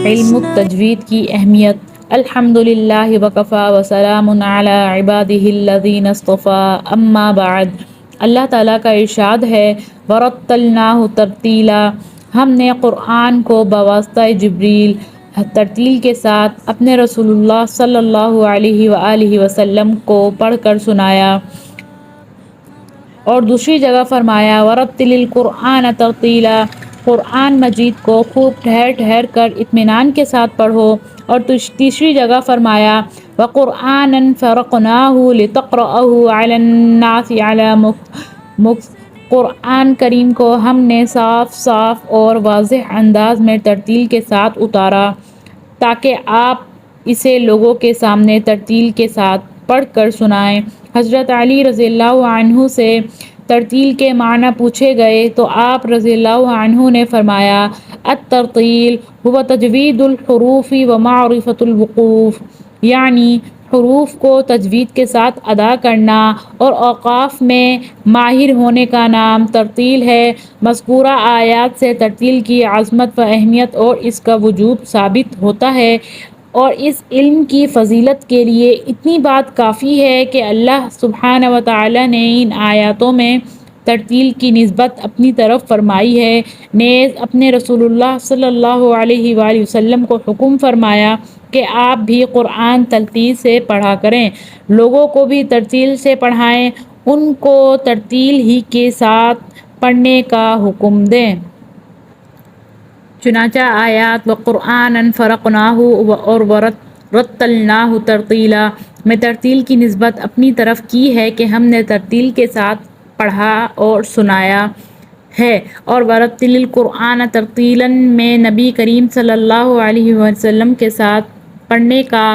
علم التجوید کی اہمیت۔ الحمدللہ وکفا وسلام علی عبادہ الذین اصطفیٰ اما بعد۔ اللہ تعالیٰ کا ارشاد ہے وَرَتَّلْنَاهُ تَرْتِيلًا، ہم نے قرآن کو بواسطہ جبریل ترتیل کے ساتھ اپنے رسول اللہ صلی اللہ علیہ وآلہ وسلم کو پڑھ کر سنایا۔ اور دوسری جگہ فرمایا وَرَتِّلِ الْقُرْآنَ تَرْتِيلًا، قرآن مجید کو خوب ٹھہر ٹھہر کر اطمینان کے ساتھ پڑھو۔ اور تیسری جگہ فرمایا وَقُرْآنًا فَرَقْنَاهُ لِتَقْرَأَهُ عَلَى النَّاسِ عَلَى مُكْثٍ، قرآن کریم کو ہم نے صاف اور واضح انداز میں ترتیل کے ساتھ اتارا تاکہ آپ اسے لوگوں کے سامنے ترتیل کے ساتھ پڑھ کر سنائیں۔ حضرت علی رضی اللہ عنہ سے ترتیل کے معنی پوچھے گئے تو آپ رضی اللہ عنہ نے فرمایا الترتیل هو تجوید الحروف و معرفت الوقوف، یعنی حروف کو تجوید کے ساتھ ادا کرنا اور اوقاف میں ماہر ہونے کا نام ترتیل ہے۔ مذکورہ آیات سے ترتیل کی عظمت و اہمیت اور اس کا وجوب ثابت ہوتا ہے، اور اس علم کی فضیلت کے لیے اتنی بات کافی ہے کہ اللہ سبحانہ و تعالی نے ان آیاتوں میں ترتیل کی نسبت اپنی طرف فرمائی ہے۔ نیز اپنے رسول اللہ صلی اللہ علیہ وآلہ وسلم کو حکم فرمایا کہ آپ بھی قرآن ترتیل سے پڑھا کریں، لوگوں کو بھی ترتیل سے پڑھائیں، ان کو ترتیل ہی کے ساتھ پڑھنے کا حکم دیں۔ چنانچہ آیات وَقُرْآنًا فَرَقْنَاهُ اور وَرَتَّلْنَاهُ تَرْتِيلًا میں ترتیل کی نسبت اپنی طرف کی ہے کہ ہم نے ترتیل کے ساتھ پڑھا اور سنایا ہے، اور وَرَتِّلِ الْقُرْآنَ تَرْتِيلًا میں نبی کریم صلی اللہ علیہ وسلم کے ساتھ پڑھنے کا،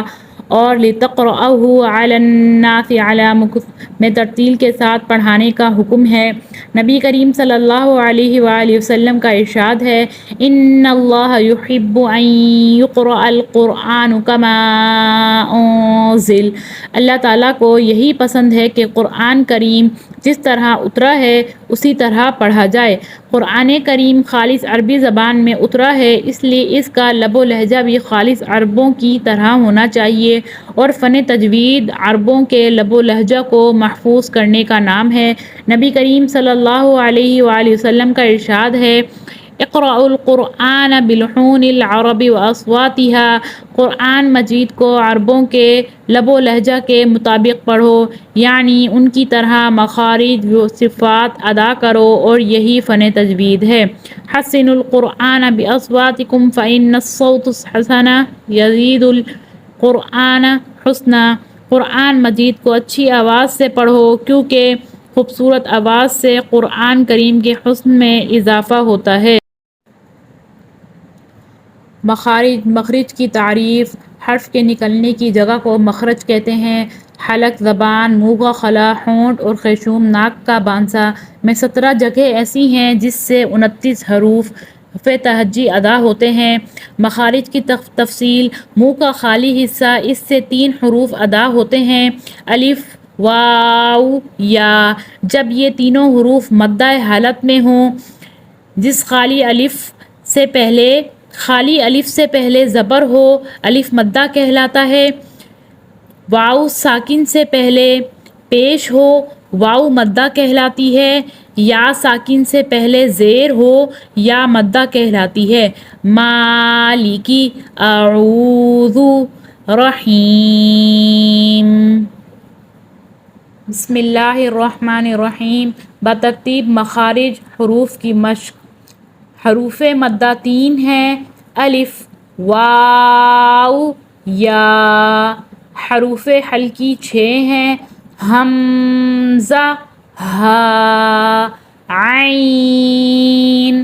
اور لِتَقْرَأَهُ عَلَى النَّاسِ عَلَى مُكْثٍ میں ترتیل کے ساتھ پڑھانے کا حکم ہے۔ نبی کریم صلی اللہ علیہ وآلہ وسلم کا ارشاد ہے إِنَّ اللَّهَ يُحِبُّ أَن يُقْرَأَ الْقُرْآنُ كَمَا أُنزِلَ، اللہ تعالیٰ کو یہی پسند ہے کہ قرآن کریم جس طرح اترا ہے اسی طرح پڑھا جائے۔ قرآن کریم خالص عربی زبان میں اترا ہے، اس لیے اس کا لب و لہجہ بھی خالص عربوں کی طرح ہونا چاہیے، اور فن تجوید عربوں کے لب و لہجہ کو محفوظ کرنے کا نام ہے۔ نبی کریم صلی اللہ علیہ وآلہ وسلم کا ارشاد ہے اقرأوا القرآن بلحون العرب واصواتها، قرآن مجید کو عربوں کے لب و لہجہ کے مطابق پڑھو، یعنی ان کی طرح مخارج و صفات ادا کرو، اور یہی فن تجوید ہے۔ حسنوا القرآن باصواتکم فإن الصوت الحسن یزید القرآن حسنا، قرآن مجید کو اچھی آواز سے پڑھو کیونکہ خوبصورت آواز سے قرآن کریم کے حسن میں اضافہ ہوتا ہے۔ مخرج کی تعریف۔ حرف کے نکلنے کی جگہ کو مخرج کہتے ہیں۔ حلق زبان، منہ کا خلا، ہونٹ اور خیشوم ناک کا بانسا میں 17 جگہ ایسی ہیں جس سے 29 حروف تہجی ادا ہوتے ہیں۔ مخارج کی تفصیل۔ منہ کا خالی حصہ، اس سے 3 حروف ادا ہوتے ہیں، الف، واو، یا۔ جب یہ تینوں حروف مدہ حالت میں ہوں، جس خالی الف سے پہلے زبر ہو، الف مدہ کہلاتا ہے۔ واو ساکن سے پہلے پیش ہو، واو مدہ کہلاتی ہے۔ یا ساکن سے پہلے زیر ہو، یا مدہ کہلاتی ہے۔ مالکی، اعوذ، رحیم۔ بسم اللہ الرحمن الرحیم۔ بترتیب مخارج حروف کی مشق۔ حروف مدہ 3 ہیں، الف، واو، یا۔ حروف حلقی 6 ہیں، حمزہ، ہا، عین،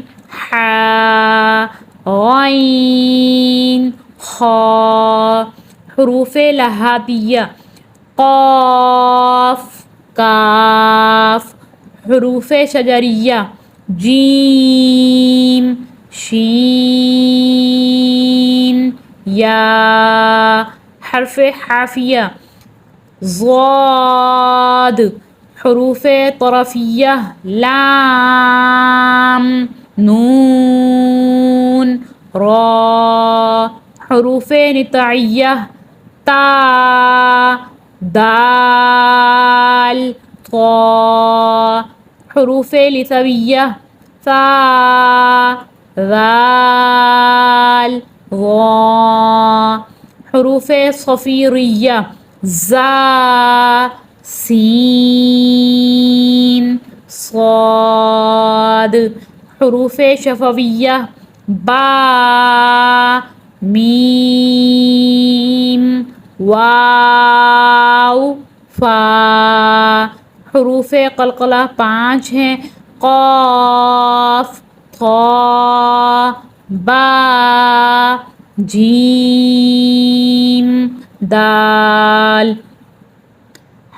حا، غین، خا۔ حروف لہاتیہ، قاف، کاف۔ حروف شجریہ، جیم، شین، یا۔ حرف حافیہ، ضاد۔ حروف طرفیہ، لام، نون، را۔ حروف نطعیہ تا دال طا. حروف لثویہ ثا ذال ظا. حروف صفیریہ زا سین صاد. حروف شفویہ با میم واو فا. حروف قلقلہ 5 ہیں قاف طا با جیم دال.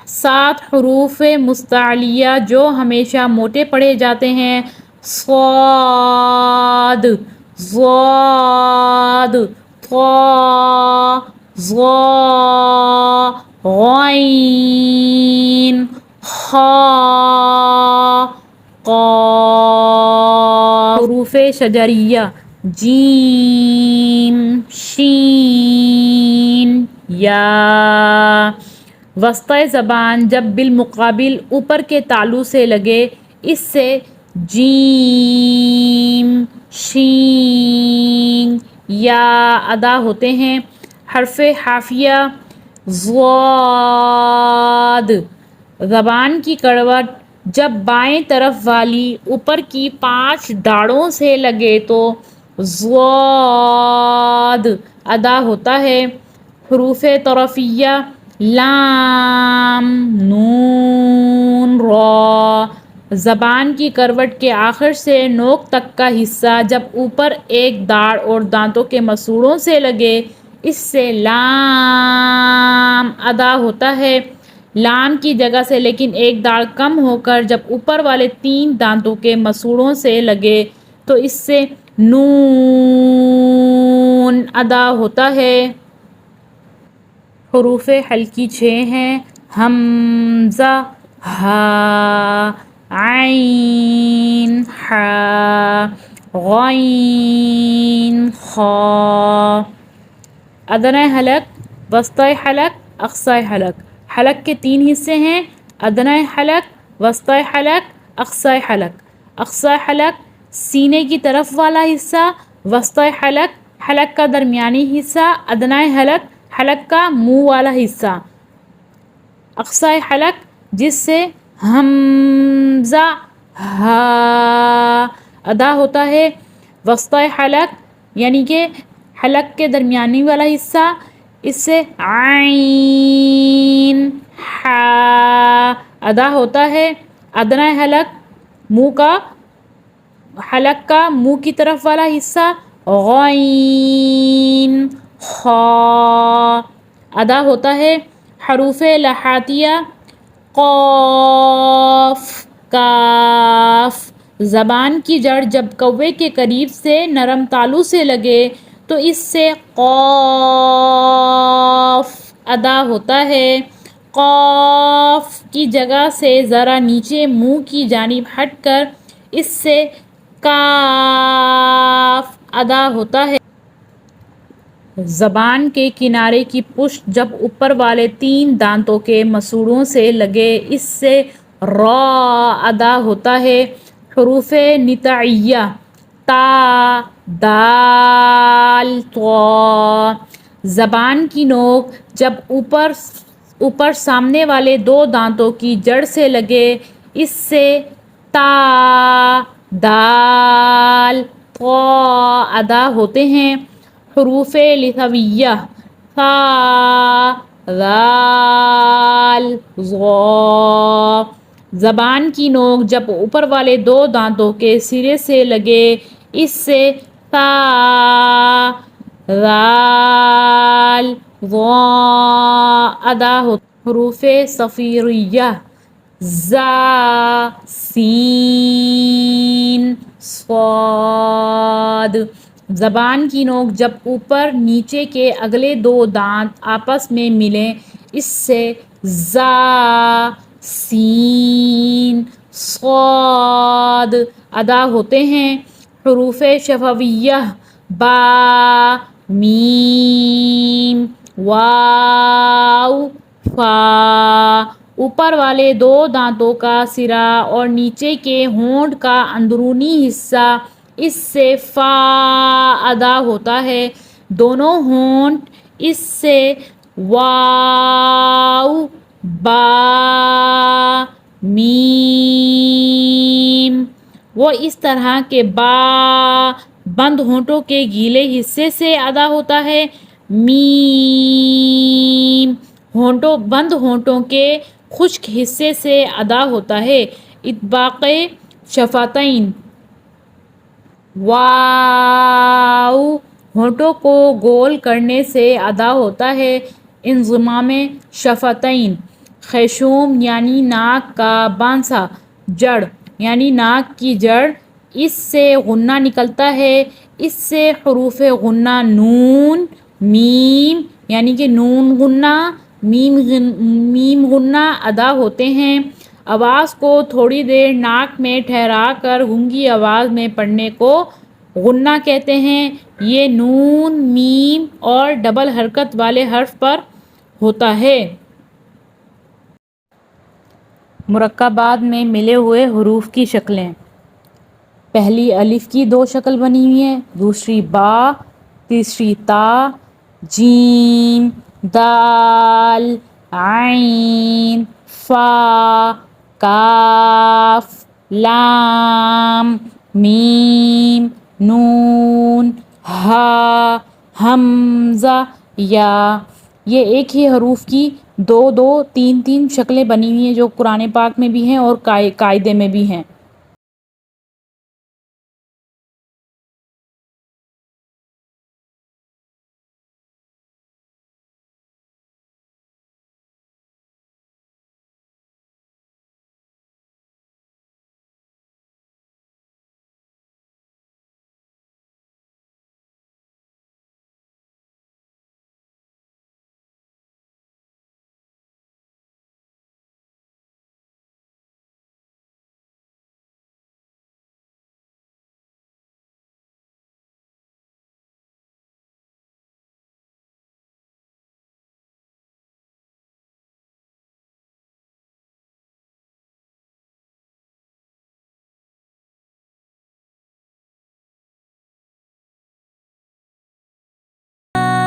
7 حروف مستعلیہ جو ہمیشہ موٹے پڑھے جاتے ہیں صاد ضاد طا ظا غین خا قاف. حروف شجریہ جیم شین یا. وسطی زبان جب بالمقابل اوپر کے تالو سے لگے اس سے جیم شین یا ادا ہوتے ہیں. حرف حافیہ ضاد. زبان کی کڑوٹ جب بائیں طرف والی اوپر کی 5 داڑوں سے لگے تو ضاد ادا ہوتا ہے. حروف طرفیہ لام نون را. زبان کی کروٹ کے آخر سے نوک تک کا حصہ جب اوپر ایک داڑ اور دانتوں کے مسوڑوں سے لگے اس سے لام ادا ہوتا ہے. لام کی جگہ سے لیکن ایک داڑ کم ہو کر جب اوپر والے 3 دانتوں کے مسوڑوں سے لگے تو اس سے نون ادا ہوتا ہے. حروف حلقی 6 ہیں حمزہ ہا عین حا غین خا. ادنی حلق وسطی حلق اقصی حلق. حلق کے 3 حصے ہیں ادنی حلق وسطی حلق اقصی حلق. اقصی حلق سینے کی طرف والا حصہ وسطی حلق حلق کا درمیانی حصہ ادنی حلق حلق کا منہ والا حصہ. اقصی حلق جس سے حمزہ ہا ادا ہوتا ہے. وسطی حلق یعنی کہ حلق کے درمیانی والا حصہ اس سے عین حا ادا ہوتا ہے. ادنی حلق حلق کا منہ کی طرف والا حصہ غین خا ادا ہوتا ہے. حروف لحاتیہ قاف کاف. زبان کی جڑ جب کوے کے قریب سے نرم تالو سے لگے تو اس سے قاف ادا ہوتا ہے. قاف کی جگہ سے ذرا نیچے منہ کی جانب ہٹ کر اس سے کاف ادا ہوتا ہے. زبان کے کنارے کی پشت جب اوپر والے 3 دانتوں کے مسوڑوں سے لگے اس سے را ادا ہوتا ہے. حروف نطعیہ تا دال طا. زبان کی نوک جب اوپر سامنے والے 2 دانتوں کی جڑ سے لگے اس سے تا دال طا ادا ہوتے ہیں. حروف لثویہ ثا ذال ظا. زبان کی نوک جب اوپر والے 2 دانتوں کے سرے سے لگے اس سے ثا ذال ظا ادا ہوتا ہے. حروف صفیریہ زا سین صاد. زبان کی نوک جب اوپر نیچے کے اگلے 2 دانت آپس میں ملیں اس سے زا سین صاد ادا ہوتے ہیں. حروف شفویہ با میم، واو، فا۔ اوپر والے دو دانتوں کا سرا اور نیچے کے ہونٹ کا اندرونی حصہ اس سے فا ادا ہوتا ہے، دونوں ہونٹ اس سے واو، با، میم۔ وہ اس طرح کہ با بند ہونٹوں کے گیلے حصے سے ادا ہوتا ہے، میم بند ہونٹوں کے خشک حصے سے ادا ہوتا ہے۔ اطباق شفتین، واو ہونٹوں کو گول کرنے سے ادا ہوتا ہے، انضمام شفتین۔ خیشوم یعنی ناک کا بانسا، جڑ یعنی ناک کی جڑ، اس سے غنہ نکلتا ہے، اس سے حروف غنہ نون، میم یعنی کہ نون غنہ، میم غنہ ادا ہوتے ہیں۔ آواز کو تھوڑی دیر ناک میں ٹھہرا کر گونگی آواز میں پڑھنے کو غنہ کہتے ہیں۔ یہ نون، میم اور ڈبل حرکت والے حرف پر ہوتا ہے۔ مرکبات میں ملے ہوئے حروف کی شکلیں: پہلی الف کی دو شکل بنی ہوئی ہیں، دوسری با، تیسری تا، جیم، دال، عین، فا، کاف، لام، میم، نون، ہا، ہمزہ، یا۔ یہ ایک ہی حروف کی دو تین شکلیں بنی ہوئی ہیں جو قرآن پاک میں بھی ہیں اور قاعدے میں بھی ہیں۔